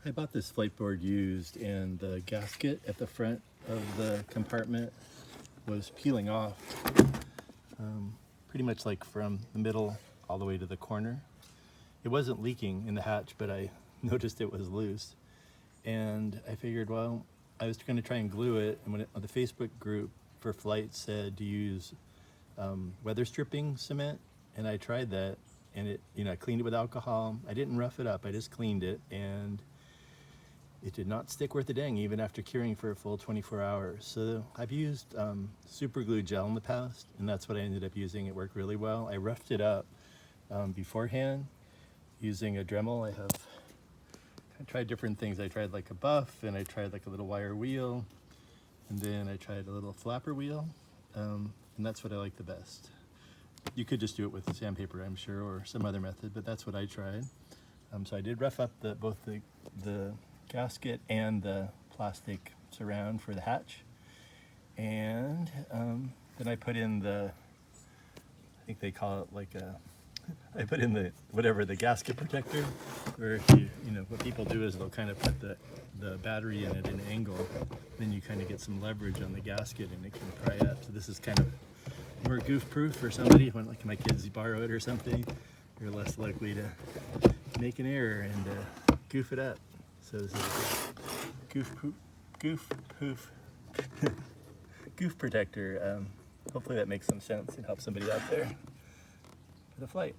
I bought this Fliteboard used, and the gasket at the front of the compartment was peeling off, pretty much like from the middle all the way to the corner. It wasn't leaking in the hatch, but I noticed it was loose, and I figured, well, I was going to try and glue it, and the Facebook group for Flite said to use weather stripping cement, and I tried that, and it, I cleaned it with alcohol. I didn't rough it up, I just cleaned it, and it did not stick worth a dang even after curing for a full 24 hours. So I've used super glue gel in the past, and that's what I ended up using. It worked really well. I roughed it up beforehand using a Dremel. I tried different things. I tried like a buff, and I tried like a little wire wheel, and then I tried a little flapper wheel, and that's what I like the best. You could just do it with sandpaper, I'm sure, or some other method, but that's what I tried. So I did rough up both the gasket and the plastic surround for the hatch, and then I put in I think they call it like I put in the gasket protector, where what people do is they'll kind of put the battery in at an angle, then you kind of get some leverage on the gasket and it can pry up. So this is kind of more goof proof for somebody when, like, my kids borrow it or something. You're less likely to make an error and goof it up. So this is goof protector. Hopefully that makes some sense and helps somebody out there for the Flite.